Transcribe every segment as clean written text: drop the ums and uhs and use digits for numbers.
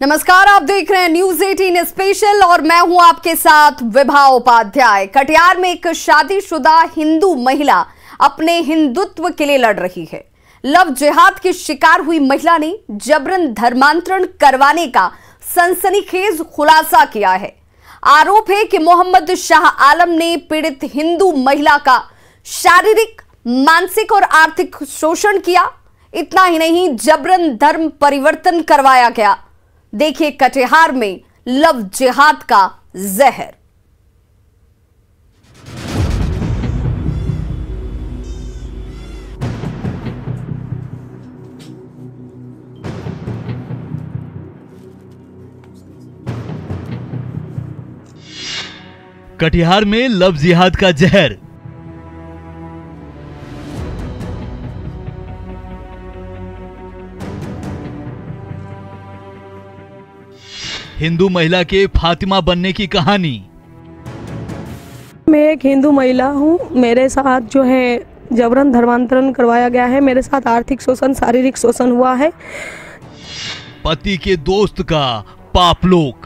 नमस्कार, आप देख रहे हैं न्यूज 18 स्पेशल और मैं हूं आपके साथ विभा उपाध्याय। कटिहार में एक शादीशुदा हिंदू महिला अपने हिंदुत्व के लिए लड़ रही है। लव जिहाद की शिकार हुई महिला ने जबरन धर्मांतरण करवाने का सनसनीखेज खुलासा किया है। आरोप है कि मोहम्मद शाह आलम ने पीड़ित हिंदू महिला का शारीरिक, मानसिक और आर्थिक शोषण किया। इतना ही नहीं, जबरन धर्म परिवर्तन करवाया गया। देखिए कटिहार में लव जिहाद का जहर। कटिहार में लव जिहाद का जहर। हिंदू महिला के फातिमा बनने की कहानी। मैं एक हिंदू महिला हूँ। मेरे साथ जो है जबरन धर्मांतरण करवाया गया है। मेरे साथ आर्थिक शोषण, शारीरिक शोषण हुआ है। पति के दोस्त का पापलोक।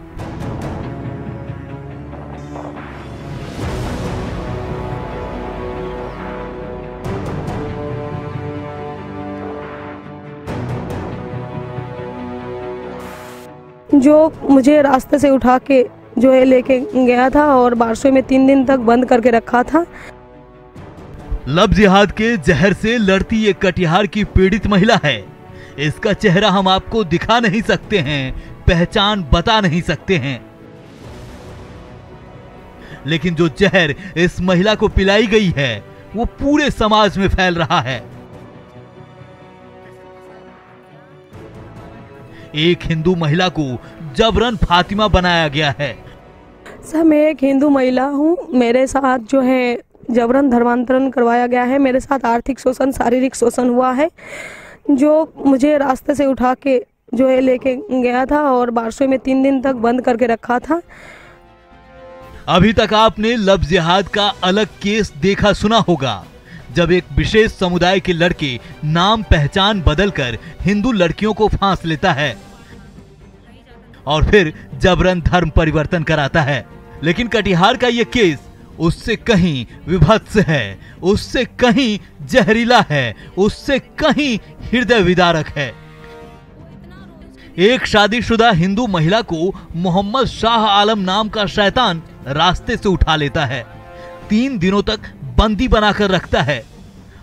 जो मुझे रास्ते से उठा के जो है लेके गया था और बारसोई में 3 दिन तक बंद करके रखा था। लव जिहाद के जहर से लड़ती ये कटिहार की पीड़ित महिला है। इसका चेहरा हम आपको दिखा नहीं सकते हैं, पहचान बता नहीं सकते हैं, लेकिन जो जहर इस महिला को पिलाई गई है वो पूरे समाज में फैल रहा है। एक हिंदू महिला को जबरन फातिमा बनाया गया है। सर, मैं एक हिंदू महिला हूँ। मेरे साथ जो है जबरन धर्मांतरण करवाया गया है। मेरे साथ आर्थिक शोषण, शारीरिक शोषण हुआ है। जो मुझे रास्ते से उठा के जो है लेके गया था और बारसोई में 3 दिन तक बंद करके रखा था। अभी तक आपने लव जिहाद का अलग केस देखा सुना होगा, जब एक विशेष समुदाय के लड़के नाम पहचान बदलकर हिंदू लड़कियों को फांस लेता है और फिर जबरन धर्म परिवर्तन कराता है। लेकिन कटिहार का यह केस उससे कहीं विभत्स है, उससे कहीं जहरीला है, उससे कहीं हृदय विदारक है। एक शादीशुदा हिंदू महिला को मोहम्मद शाह आलम नाम का शैतान रास्ते से उठा लेता है, 3 दिनों तक बंदी बनाकर रखता है।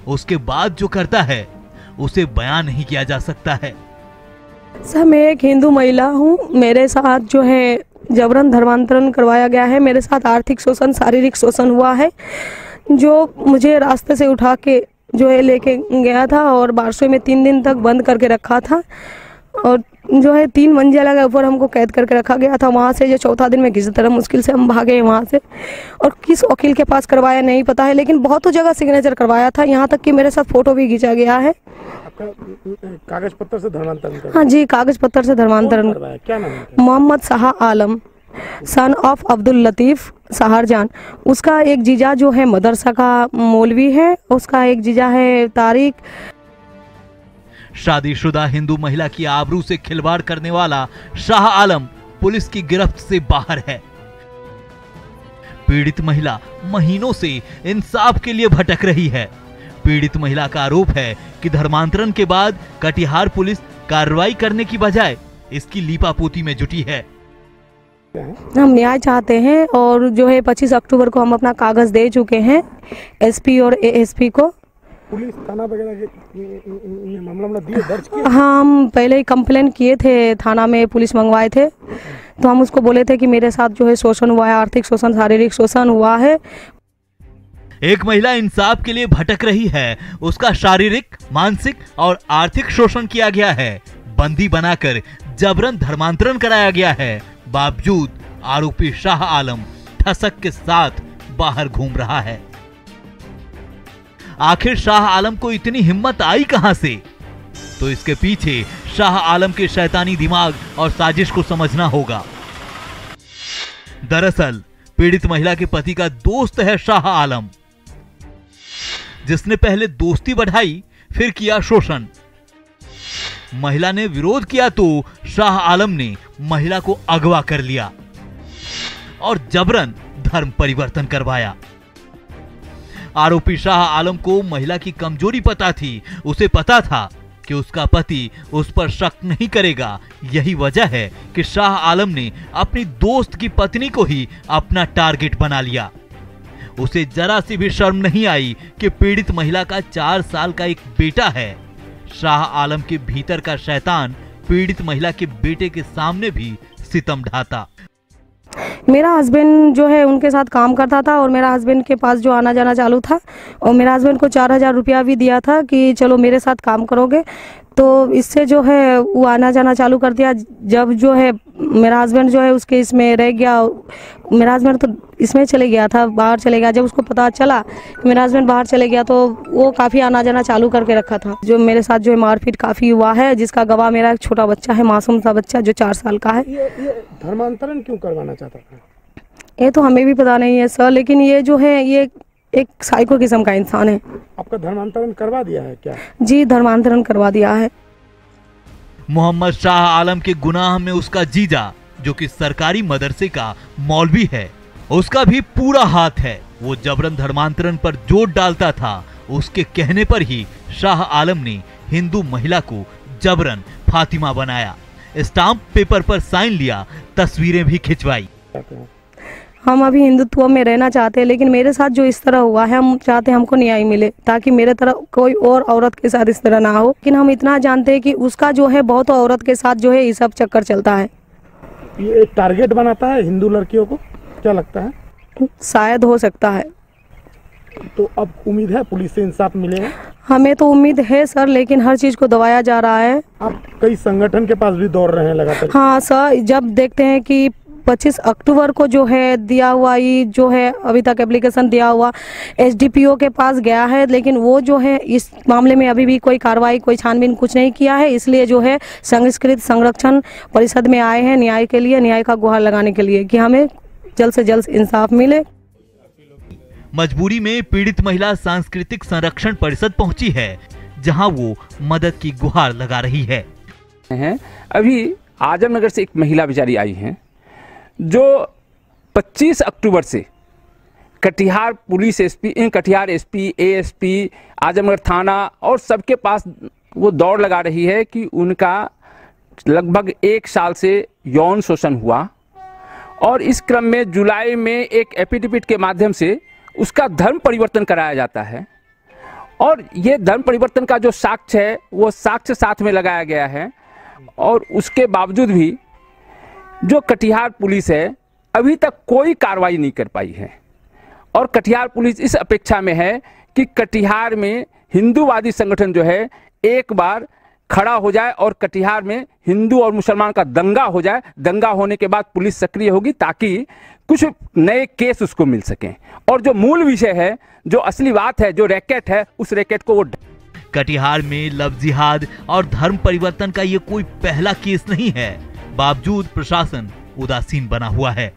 उसके बाद जो करता है उसे बयान नहीं किया जा सकता है। सर, मैं एक हिंदू महिला हूँ। मेरे साथ जो है जबरन धर्मांतरण करवाया गया है। मेरे साथ आर्थिक शोषण, शारीरिक शोषण हुआ है। जो मुझे रास्ते से उठा के जो है लेके गया था और बारसोई में 3 दिन तक बंद करके रखा था और जो है 3 मंजिला के ऊपर हमको कैद करके रखा गया था। वहाँ से जो 4था दिन में किसी तरह मुश्किल से हम भागे वहाँ से, और किस वकील के पास करवाया नहीं पता है, लेकिन बहुतों जगह सिग्नेचर करवाया था। यहाँ तक कि मेरे साथ फोटो भी खींचा गया है। आपका कागज पत्तर से धर्मांतरण? हाँ जी, कागज पत्तर से धर्मांतरण। क्या नाम है? Mohammad Shah Alam, son of Abdul Latif सहारजान। उसका एक जीजा जो है मदरसा का मौलवी है, उसका एक जीजा है तारिक। शादीशुदा हिंदू महिला की आबरू से खिलवाड़ करने वाला शाह आलम पुलिस की गिरफ्त से बाहर है। पीड़ित महिला महीनों से इंसाफ के लिए भटक रही है। पीड़ित महिला का आरोप है कि धर्मांतरण के बाद कटिहार पुलिस कार्रवाई करने की बजाय इसकी लीपापोती में जुटी है। हम न्याय चाहते हैं और जो है 25 अक्टूबर को हम अपना कागज दे चुके हैं एसपी और एएसपी को। पुलिस थाना वगैरह मामला दिए दर्ज किए? हम पहले ही कंप्लेन किए थे, थाना में पुलिस मंगवाए थे। तो हम उसको बोले थे कि मेरे साथ जो है शोषण हुआ है, आर्थिक शोषण, शारीरिक शोषण हुआ है। एक महिला इंसाफ के लिए भटक रही है। उसका शारीरिक, मानसिक और आर्थिक शोषण किया गया है, बंदी बनाकर जबरन धर्मांतरण कराया गया है। बावजूद आरोपी शाह आलम ठसक के साथ बाहर घूम रहा है। आखिर शाह आलम को इतनी हिम्मत आई कहां से? तो इसके पीछे शाह आलम के शैतानी दिमाग और साजिश को समझना होगा। दरअसल पीड़ित महिला के पति का दोस्त है शाह आलम, जिसने पहले दोस्ती बढ़ाई, फिर किया शोषण। महिला ने विरोध किया तो शाह आलम ने महिला को अगवा कर लिया और जबरन धर्म परिवर्तन करवाया। आरोपी शाह आलम को महिला की कमजोरी पता थी। उसे पता था कि उसका पति उस पर शक नहीं करेगा। यही वजह है कि शाह आलम ने अपनी दोस्त की पत्नी को ही अपना टारगेट बना लिया। उसे जरा सी भी शर्म नहीं आई कि पीड़ित महिला का 4 साल का एक बेटा है। शाह आलम के भीतर का शैतान पीड़ित महिला के बेटे के सामने भी सितम ढाता। मेरा हस्बैंड जो है उनके साथ काम करता था और मेरा हस्बैंड के पास जो आना जाना चालू था और मेरा हस्बैंड को 4000 रुपया भी दिया था कि चलो मेरे साथ काम करोगे, तो इससे जो है वो आना जाना चालू कर दिया। जब जो है मेरा हस्बैंड जो है उसके इसमें रह गया, मेरा हस्बैंड तो इसमें चले गया था, बाहर चले गया। जब उसको पता चला कि मेरा हस्बैंड बाहर चले गया तो वो काफ़ी आना जाना चालू करके रखा था। जो मेरे साथ जो है मारपीट काफ़ी हुआ है, जिसका गवाह मेरा एक छोटा बच्चा है, मासूम सा बच्चा जो 4 साल का है। ये धर्मांतरण क्यों करवाना चाहता था? ये तो हमें भी पता नहीं है सर, लेकिन ये जो है ये एक साइको किस्म का इंसान है। आपका धर्मांतरण करवा दिया है क्या? जी, धर्मांतरण करवा दिया है। मोहम्मद शाह आलम के गुनाह में उसका जीजा, जो कि सरकारी मदरसे का मौलवी है, उसका भी पूरा हाथ है। वो जबरन धर्मांतरण पर जोर डालता था। उसके कहने पर ही शाह आलम ने हिंदू महिला को जबरन फातिमा बनाया, स्टाम्प पेपर पर साइन लिया, तस्वीरें भी खिंचवाई। हम अभी हिंदुत्व में रहना चाहते हैं, लेकिन मेरे साथ जो इस तरह हुआ है, हम चाहते हैं हमको न्याय मिले ताकि मेरे तरह कोई और औरत के साथ इस तरह ना हो। लेकिन हम इतना जानते हैं कि उसका जो है बहुत औरत के साथ जो है ये सब चक्कर चलता है। ये एक टारगेट बनाता है हिंदू लड़कियों को, क्या लगता है? शायद हो सकता है। तो अब उम्मीद है पुलिस से इंसाफ मिलेगा? हमें तो उम्मीद है सर, लेकिन हर चीज़ को दबाया जा रहा है। आप कई संगठन के पास भी दौड़ रहे हैं लगातार। हाँ सर, जब देखते हैं कि 25 अक्टूबर को जो है दिया हुआ, ये जो है अभी तक एप्लीकेशन दिया हुआ SDPO के पास गया है, लेकिन वो जो है इस मामले में अभी भी कोई कार्रवाई, कोई छानबीन कुछ नहीं किया है। इसलिए जो है संस्कृत संरक्षण परिषद में आए हैं न्याय के लिए, न्याय का गुहार लगाने के लिए कि हमें जल्द से जल्द इंसाफ मिले। मजबूरी में पीड़ित महिला सांस्कृतिक संरक्षण परिषद पहुंची है, जहां वो मदद की गुहार लगा रही है। अभी आजमनगर से एक महिला बेचारी आई है जो 25 अक्टूबर से Katihar police SP, Katihar SP, ASP, Azamnagar थाना और सबके पास वो दौड़ लगा रही है कि उनका लगभग 1 साल से यौन शोषण हुआ और इस क्रम में जुलाई में एक एफिडेविट के माध्यम से उसका धर्म परिवर्तन कराया जाता है। और ये धर्म परिवर्तन का जो साक्ष्य है वो साक्ष्य साथ में लगाया गया है। और उसके बावजूद भी जो कटिहार पुलिस है अभी तक कोई कार्रवाई नहीं कर पाई है। और कटिहार पुलिस इस अपेक्षा में है कि कटिहार में हिंदूवादी संगठन जो है एक बार खड़ा हो जाए और कटिहार में हिंदू और मुसलमान का दंगा हो जाए। दंगा होने के बाद पुलिस सक्रिय होगी ताकि कुछ नए केस उसको मिल सकें। और जो मूल विषय है, जो असली बात है, जो रैकेट है, उस रैकेट को वो कटिहार में लव जिहाद और धर्म परिवर्तन का ये कोई पहला केस नहीं है, बावजूद प्रशासन उदासीन बना हुआ है।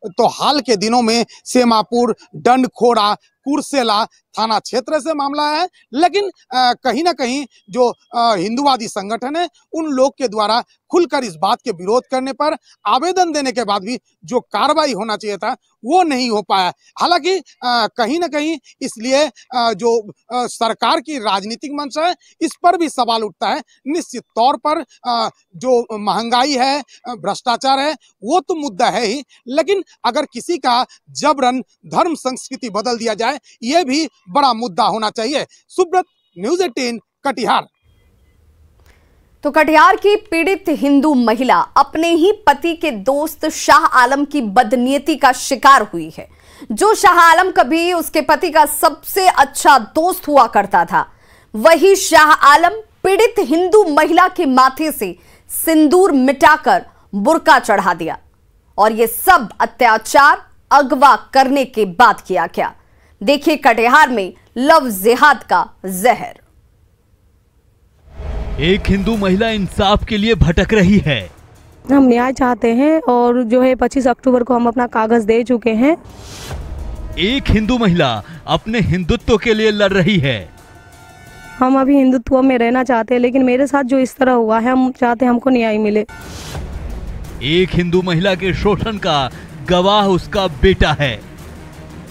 तो हाल के दिनों में सेमापुर, डंडखोड़ा, कुर्सेला थाना क्षेत्र से मामला है, लेकिन कहीं ना कहीं जो हिंदूवादी संगठन है उन लोग के द्वारा खुलकर इस बात के विरोध करने पर आवेदन देने के बाद भी जो कार्रवाई होना चाहिए था वो नहीं हो पाया। हालांकि कहीं ना कहीं इसलिए जो सरकार की राजनीतिक मंच है इस पर भी सवाल उठता है। निश्चित तौर पर जो महंगाई है, भ्रष्टाचार है, वो तो मुद्दा है ही, लेकिन अगर किसी का जबरन धर्म संस्कृति बदल दिया जाए ये भी बड़ा मुद्दा होना चाहिए। सुब्रत, न्यूज़ 18, कटिहार। तो कटिहार की पीड़ित हिंदू महिला अपने ही पति के दोस्त शाह आलम की बदनीयती का शिकार हुई है। जो शाह आलम कभी उसके पति का सबसे अच्छा दोस्त हुआ करता था, वही शाह आलम पीड़ित हिंदू महिला के माथे से सिंदूर मिटाकर बुर्का चढ़ा दिया। और यह सब अत्याचार अगवा करने के बाद किया गया। देखिए कटिहार में लव जिहाद का जहर। एक हिंदू महिला इंसाफ के लिए भटक रही है। हम न्याय चाहते हैं और जो है 25 अक्टूबर को हम अपना कागज दे चुके हैं। एक हिंदू महिला अपने हिंदुत्व के लिए लड़ रही है। हम अभी हिंदुत्व में रहना चाहते हैं, लेकिन मेरे साथ जो इस तरह हुआ है, हम चाहते हैं हमको न्याय मिले। एक हिंदू महिला के शोषण का गवाह उसका बेटा है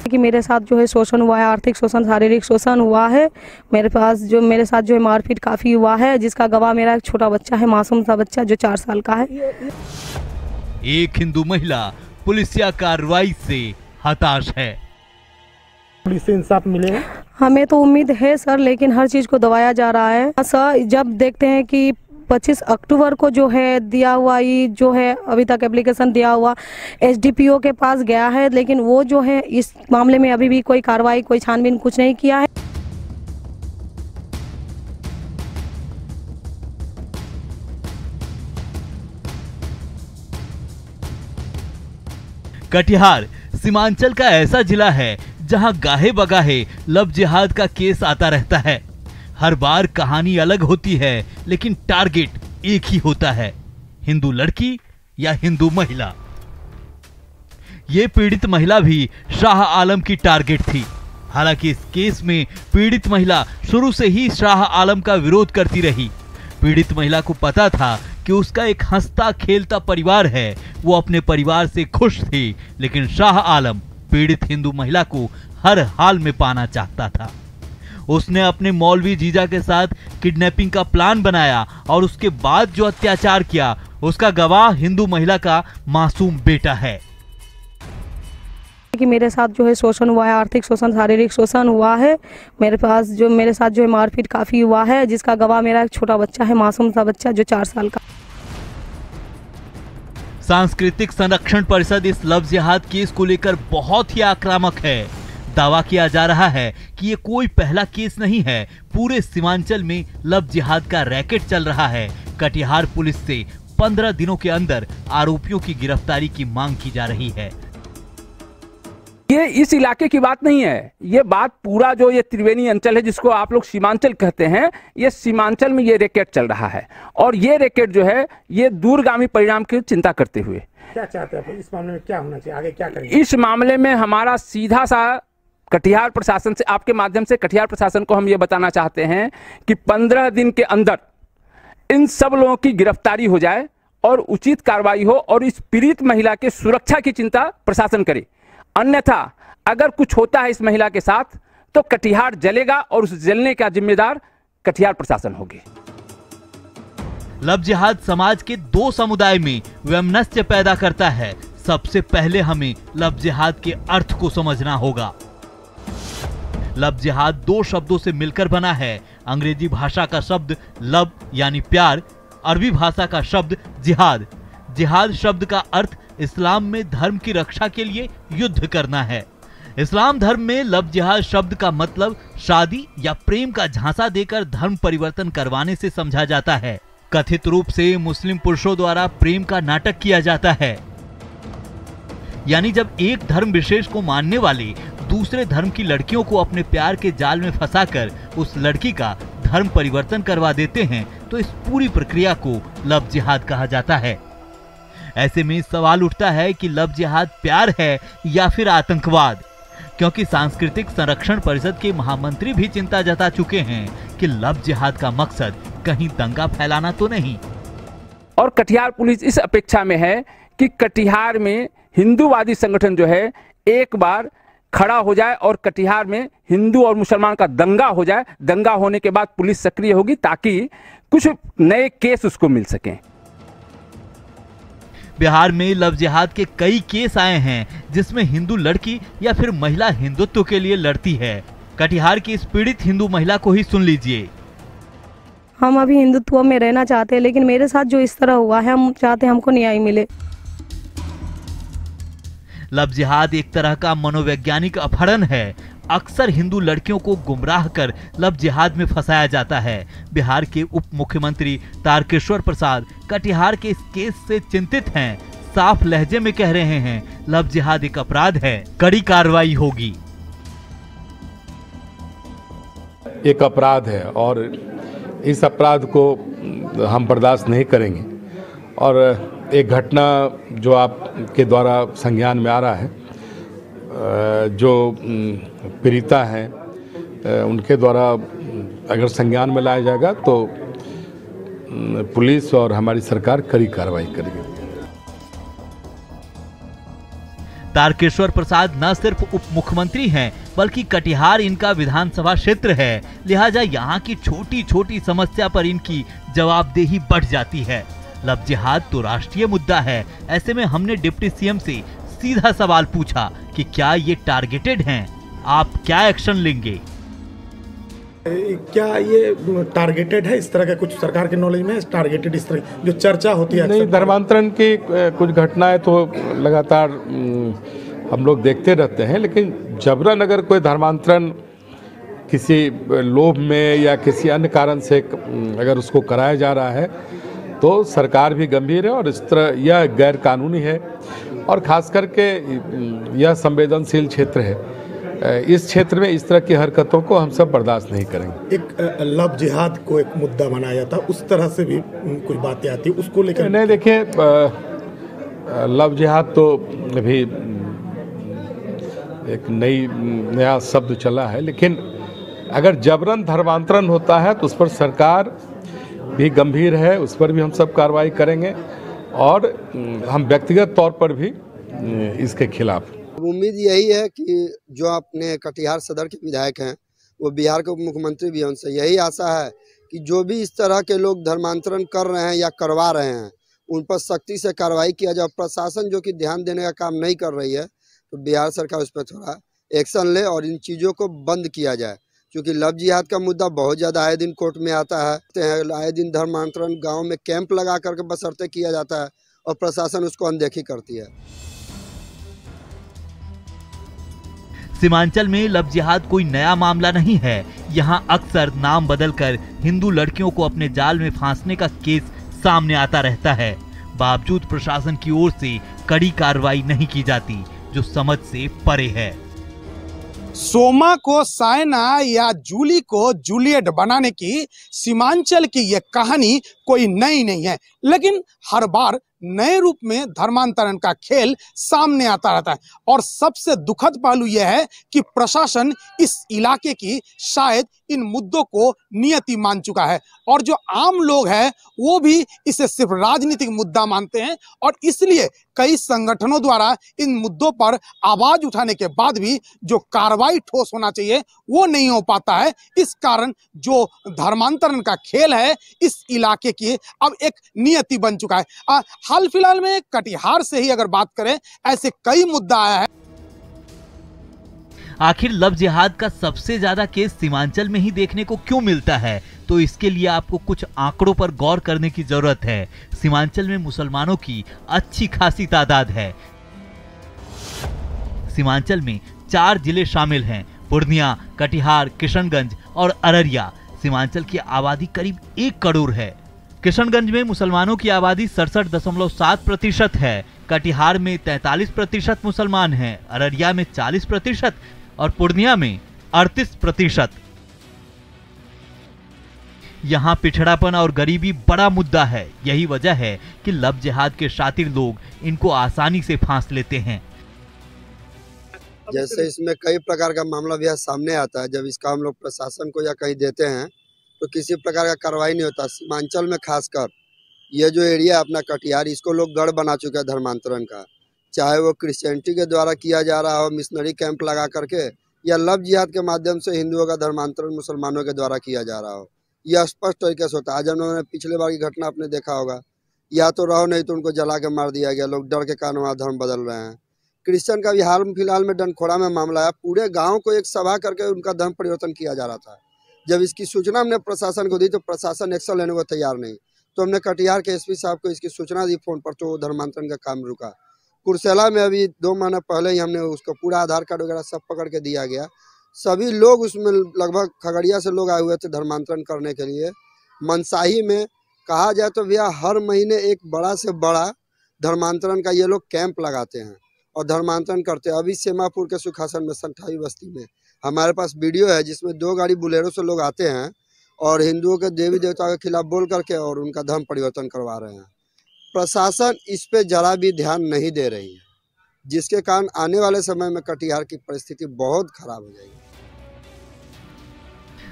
कि मेरे साथ जो है शोषण हुआ है, आर्थिक शोषण, शारीरिक शोषण हुआ है। मेरे साथ जो है मारपीट काफ़ी हुआ है, जिसका गवाह मेरा एक छोटा बच्चा है, मासूम सा बच्चा जो 4 साल का है। एक हिंदू महिला पुलिसिया कार्रवाई से हताश है। पुलिस से इंसाफ मिले? हमें तो उम्मीद है सर, लेकिन हर चीज़ को दबाया जा रहा है सर। जब देखते हैं कि 25 अक्टूबर को जो है दिया हुआ, ये जो है अभी तक एप्लीकेशन दिया हुआ SDPO के पास गया है, लेकिन वो जो है इस मामले में अभी भी कोई कार्रवाई, कोई छानबीन कुछ नहीं किया है। कटिहार सीमांचल का ऐसा जिला है जहां गाहे बगाहे लव जिहाद का केस आता रहता है। हर बार कहानी अलग होती है, लेकिन टारगेट एक ही होता है, हिंदू लड़की या हिंदू महिला। ये पीड़ित महिला भी शाह आलम की टारगेट थी। हालांकि इस केस में पीड़ित महिला शुरू से ही शाह आलम का विरोध करती रही। पीड़ित महिला को पता था कि उसका एक हंसता खेलता परिवार है, वो अपने परिवार से खुश थी, लेकिन शाह आलम पीड़ित हिंदू महिला को हर हाल में पाना चाहता था। उसने अपने मौलवी जीजा के साथ किडनैपिंग का प्लान बनाया और उसके बाद जो अत्याचार किया, उसका गवाह हिंदू महिला का मासूम बेटा है। कि मेरे साथ जो है शोषण हुआ है, आर्थिक शोषण, शारीरिक शोषण हुआ है। मेरे साथ जो है मारपीट काफ़ी हुआ है, जिसका गवाह मेरा एक छोटा बच्चा है, मासूम सा बच्चा जो 4 साल का। सांस्कृतिक संरक्षण परिषद इस लव जिहाद केस को लेकर बहुत ही आक्रामक है। दावा किया जा रहा है कि ये कोई पहला केस नहीं है, पूरे सीमांचल में लव जिहाद का रैकेट चल रहा है। कटिहार पुलिस से 15 दिनों के अंदर आरोपियों की गिरफ्तारी की मांग की जा रही है। ये इस इलाके की बात नहीं है, ये बात पूरा जो ये त्रिवेणी अंचल है, जिसको आप लोग सीमांचल कहते हैं, ये सीमांचल में ये रैकेट चल रहा है। और ये रैकेट जो है, ये दूरगामी परिणाम की चिंता करते हुए क्या चाहते हैं इस मामले में, क्या होना चाहिए, आगे क्या करेंगे? इस मामले में हमारा सीधा सा कटिहार प्रशासन से, आपके माध्यम से कटिहार प्रशासन को हम ये बताना चाहते हैं कि 15 दिन के अंदर इन सब लोगों की गिरफ्तारी हो जाए और उचित कार्रवाई हो, और इस पीड़ित महिला के सुरक्षा की चिंता प्रशासन करे। अन्यथा अगर कुछ होता है इस महिला के साथ तो कटिहार जलेगा, और उस जलने का जिम्मेदार कटिहार प्रशासन होगी। लव जिहाद समाज के 2 समुदाय में वैमनस्य पैदा करता है। सबसे पहले हमें लव जिहाद के अर्थ को समझना होगा। लव जिहाद 2 शब्दों से मिलकर बना है। अंग्रेजी भाषा का शब्द लव यानी प्यार, अरबी भाषा का शब्द जिहाद। जिहाद शब्द का अर्थ इस्लाम में धर्म की रक्षा के लिए युद्ध करना है। इस्लाम धर्म में लव जिहाद शब्द का मतलब शादी या प्रेम का झांसा देकर धर्म परिवर्तन करवाने से समझा जाता है। कथित रूप से मुस्लिम पुरुषों द्वारा प्रेम का नाटक किया जाता है, यानी जब एक धर्म विशेष को मानने वाले दूसरे धर्म की लड़कियों को अपने प्यार के जाल में फंसाकर उस लड़की का धर्म परिवर्तन करवा देते हैं, तो इस पूरी प्रक्रिया को लव जिहाद कहा जाता है। ऐसे में सवाल उठता है कि लव जिहाद प्यार है या फिर आतंकवाद, क्योंकि सांस्कृतिक संरक्षण परिषद के महामंत्री भी चिंता जता चुके हैं कि लव जिहाद का मकसद कहीं दंगा फैलाना तो नहीं। और कटिहार पुलिस इस अपेक्षा में है कि कटिहार में हिंदूवादी संगठन जो है एक बार खड़ा हो जाए और कटिहार में हिंदू और मुसलमान का दंगा हो जाए। दंगा होने के बाद पुलिस सक्रिय होगी ताकि कुछ नए केस उसको मिल सकें। बिहार में लव जिहाद के कई केस आए हैं जिसमें हिंदू लड़की या फिर महिला हिंदुत्व के लिए लड़ती है। कटिहार की इस पीड़ित हिंदू महिला को ही सुन लीजिए। हम अभी हिंदुत्व में रहना चाहते हैं, लेकिन मेरे साथ जो इस तरह हुआ है, हम चाहते हैं हमको न्याय मिले। लव जिहाद एक तरह का मनोवैज्ञानिक अपहरण है। अक्सर हिंदू लड़कियों को गुमराह कर लव जिहाद में फंसाया जाता है। बिहार के उप मुख्यमंत्री तारकेश्वर प्रसाद कटिहार के इस केस से चिंतित हैं। साफ लहजे में कह रहे हैं, लव जिहाद एक अपराध है, कड़ी कार्रवाई होगी। एक अपराध है और इस अपराध को हम बर्दाश्त नहीं करेंगे। और एक घटना जो आपके द्वारा संज्ञान में आ रहा है, जो पीड़िता हैं उनके द्वारा अगर संज्ञान में लाया जाएगा तो पुलिस और हमारी सरकार कड़ी कार्रवाई करेगी। तारकेश्वर प्रसाद न सिर्फ उप मुख्यमंत्री हैं, बल्कि कटिहार इनका विधानसभा क्षेत्र है, लिहाजा यहाँ की छोटी छोटी समस्या पर इनकी जवाबदेही बढ़ जाती है। लव जिहाद तो राष्ट्रीय मुद्दा है। ऐसे में हमने डिप्टी सीएम से सीधा सवाल पूछा कि क्या ये टारगेटेड हैं? आप क्या एक्शन लेंगे? क्या ये टारगेटेड है? इस तरह का कुछ सरकार के नॉलेज में टारगेटेड इस तरह जो चर्चा होती है? नहीं, धर्मांतरण की कुछ घटनाएं तो लगातार हम लोग देखते रहते हैं, लेकिन जबरन अगर कोई धर्मांतरण किसी लोभ में या किसी अन्य कारण से अगर उसको कराया जा रहा है तो सरकार भी गंभीर है और इस तरह यह गैर कानूनी है और खास करके यह संवेदनशील क्षेत्र है। इस क्षेत्र में इस तरह की हरकतों को हम सब बर्दाश्त नहीं करेंगे। एक लव जिहाद को एक मुद्दा बनाया जाता, उस तरह से भी कुछ बातें आती है, उसको लेकर नहीं, देखिए, लव जिहाद तो अभी एक नया शब्द चला है, लेकिन अगर जबरन धर्मांतरण होता है तो उस पर सरकार भी गंभीर है, उस पर भी हम सब कार्रवाई करेंगे और हम व्यक्तिगत तौर पर भी इसके खिलाफ। उम्मीद यही है कि जो अपने कटिहार सदर के विधायक हैं वो बिहार के उप मुख्यमंत्री भी हैं, उनसे यही आशा है कि जो भी इस तरह के लोग धर्मांतरण कर रहे हैं या करवा रहे हैं उन पर सख्ती से कार्रवाई किया जाए। प्रशासन जो कि ध्यान देने का काम नहीं कर रही है तो बिहार सरकार उस पर थोड़ा एक्शन ले और इन चीज़ों को बंद किया जाए, क्योंकि लव जिहाद का मुद्दा बहुत ज़्यादा आए दिन कोर्ट में आता है। आए दिन धर्मांतरण गाँव में कैंप लगा करके बशर्ते किया जाता है और प्रशासन उसको अनदेखी करती है। सीमांचल में लव जिहाद कोई नया मामला नहीं है। यहाँ अक्सर नाम बदलकर हिंदू लड़कियों को अपने जाल में फांसने का केस सामने आता रहता है। बावजूद प्रशासन की ओर से कड़ी कार्रवाई नहीं की जाती, जो समझ से परे है। सोमा को सायना या जूली को जूलियट बनाने की सीमांचल की यह कहानी कोई नई नहीं है, लेकिन हर बार नए रूप में धर्मांतरण का खेल सामने आता रहता है। और सबसे दुखद पहलू यह है कि प्रशासन इस इलाके की शायद इन मुद्दों को नियति मान चुका है और जो आम लोग हैं वो भी इसे सिर्फ राजनीतिक मुद्दा मानते हैं और इसलिए कई संगठनों द्वारा इन मुद्दों पर आवाज उठाने के बाद भी जो कार्रवाई ठोस होना चाहिए वो नहीं हो पाता है। इस कारण जो धर्मांतरण का खेल है इस इलाके की अब एक नियति बन चुका है। हाल फिलहाल में कटिहार से ही अगर बात करें, ऐसे कई मुद्दा आया है। आखिर लव जिहाद का सबसे ज्यादा केस सीमांचल में ही देखने को क्यों मिलता है? तो इसके लिए आपको कुछ आंकड़ों पर गौर करने की जरूरत है। सीमांचल में मुसलमानों की अच्छी खासी तादाद है। सीमांचल में 4 जिले शामिल हैं: पूर्णिया, कटिहार, किशनगंज और अररिया। सीमांचल की आबादी करीब 1 करोड़ है। किशनगंज में मुसलमानों की आबादी 67.7% है। कटिहार में 43% मुसलमान हैं, अररिया में 40% और पूर्णिया में 38%। यहाँ पिछड़ापन और गरीबी बड़ा मुद्दा है। यही वजह है कि लव जिहाद के शातिर लोग इनको आसानी से फांस लेते हैं। जैसे इसमें कई प्रकार का मामला भी सामने आता है, जब इसका हम लोग प्रशासन को या कहीं देते हैं तो किसी प्रकार का कार्रवाई नहीं होता। सीमांचल में खासकर ये जो एरिया अपना कटिहार, इसको लोग गढ़ बना चुके हैं धर्मांतरण का, चाहे वो क्रिश्चियनिटी के द्वारा किया जा रहा हो, मिशनरी कैंप लगा करके, या लव जिहाद के माध्यम से हिंदुओं का धर्मांतरण मुसलमानों के द्वारा किया जा रहा हो। यह स्पष्ट तरीके से होता है। आज हम लोगों ने पिछले बार की घटना आपने देखा होगा, या तो रहो नहीं तो उनको जला के मार दिया गया। लोग डर के कारण वहाँ धर्म बदल रहे हैं। क्रिश्चियन का भी हाल फिलहाल में डंडखोड़ा में मामला है। पूरे गाँव को एक सभा करके उनका धर्म परिवर्तन किया जा रहा था। जब इसकी सूचना हमने प्रशासन को दी तो प्रशासन एक्शन लेने को तैयार नहीं, तो हमने कटिहार के एसपी साहब को इसकी सूचना दी फोन पर, तो धर्मांतरण का काम रुका। कुर्सेला में अभी 2 महीने पहले ही हमने उसको पूरा आधार कार्ड वगैरह सब पकड़ के दिया गया। सभी लोग उसमें लगभग खगड़िया से लोग आए हुए थे धर्मांतरण करने के लिए। मनसाही में कहा जाए तो भैया हर महीने एक बड़ा से बड़ा धर्मांतरण का ये लोग कैंप लगाते हैं और धर्मांतरण करते हैं। अभी सेमापुर के सुखासन में संठाई बस्ती में हमारे पास वीडियो है जिसमें 2 गाड़ी बुलेरो से लोग आते हैं और हिंदुओं के देवी देवता के खिलाफ बोल करके और उनका धर्म परिवर्तन करवा रहे हैं। प्रशासन इस पे जरा भी ध्यान नहीं दे रही है, जिसके कारण आने वाले समय में कटिहार की परिस्थिति बहुत खराब हो जाएगी।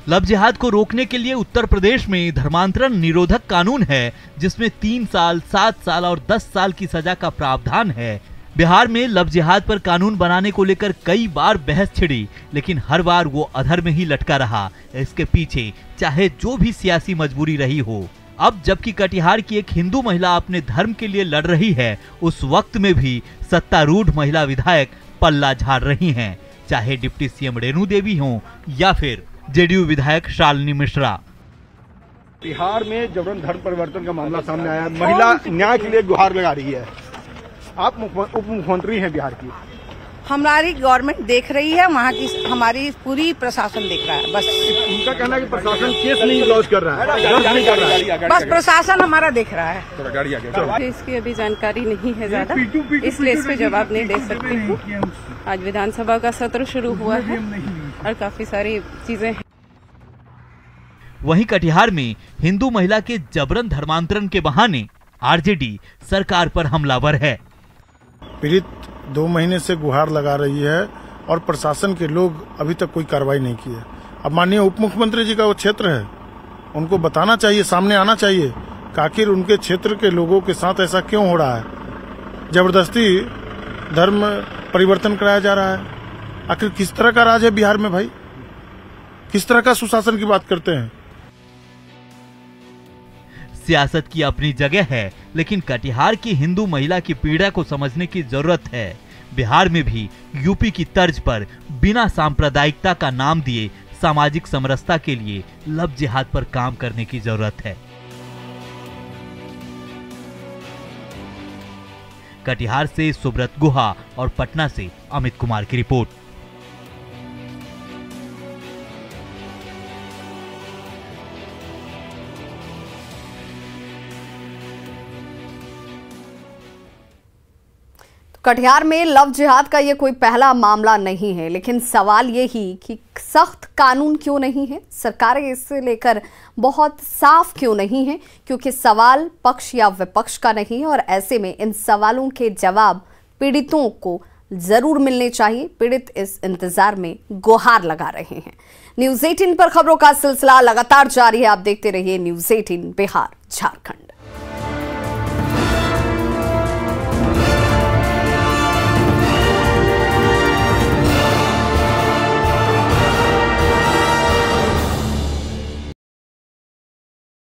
लव जिहाद को रोकने के लिए उत्तर प्रदेश में धर्मांतरण निरोधक कानून है, जिसमें 3 साल, 7 साल और 10 साल की सजा का प्रावधान है। बिहार में लव जिहाद पर कानून बनाने को लेकर कई बार बहस छिड़ी, लेकिन हर बार वो अधर में ही लटका रहा। इसके पीछे चाहे जो भी सियासी मजबूरी रही हो। अब जबकि कटिहार की एक हिंदू महिला अपने धर्म के लिए लड़ रही है, उस वक्त में भी सत्तारूढ़ महिला विधायक पल्ला झाड़ रही हैं, चाहे डिप्टी सीएम रेणु देवी हों या फिर जेडीयू विधायक शालिनी मिश्रा। बिहार में जबरन धर्म परिवर्तन का मामला सामने आया, महिला न्याय के लिए गुहार लगा रही है। आप उप मुख्यमंत्री हैं बिहार की, हमारी गवर्नमेंट देख रही है, वहाँ की हमारी पूरी प्रशासन देख रहा है। बस उनका कहना है कि प्रशासन केस नहीं लॉन्च कर रहा है, बस प्रशासन हमारा देख रहा है। इसकी अभी जानकारी नहीं है ज्यादा, इसलिए इस पे जवाब नहीं दे सकती हूँ। आज विधानसभा का सत्र शुरू हुआ है और काफी सारी चीजें हैं। वहीं कटिहार में हिंदू महिला के जबरन धर्मांतरण के बहाने आरजेडी सरकार पर हमलावर है। पीड़ित 2 महीने से गुहार लगा रही है और प्रशासन के लोग अभी तक कोई कार्रवाई नहीं की है। अब माननीय उप मुख्यमंत्री जी का वो क्षेत्र है, उनको बताना चाहिए, सामने आना चाहिए कि आखिर उनके क्षेत्र के लोगों के साथ ऐसा क्यों हो रहा है। जबरदस्ती धर्म परिवर्तन कराया जा रहा है। आखिर किस तरह का राज है बिहार में भाई, किस तरह का सुशासन की बात करते हैं। सियासत की अपनी जगह है, लेकिन कटिहार की हिंदू महिला की पीड़ा को समझने की जरूरत है। बिहार में भी यूपी की तर्ज पर बिना सांप्रदायिकता का नाम दिए सामाजिक समरसता के लिए लव जिहाद पर काम करने की जरूरत है। कटिहार से सुब्रत गुहा और पटना से अमित कुमार की रिपोर्ट। कटिहार में लव जिहाद का ये कोई पहला मामला नहीं है, लेकिन सवाल ये ही कि सख्त कानून क्यों नहीं है, सरकारें इससे लेकर बहुत साफ क्यों नहीं है, क्योंकि सवाल पक्ष या विपक्ष का नहीं है और ऐसे में इन सवालों के जवाब पीड़ितों को जरूर मिलने चाहिए। पीड़ित इस इंतजार में गुहार लगा रहे हैं। न्यूज़ 18 पर खबरों का सिलसिला लगातार जारी है। आप देखते रहिए न्यूज़ 18 बिहार झारखंड।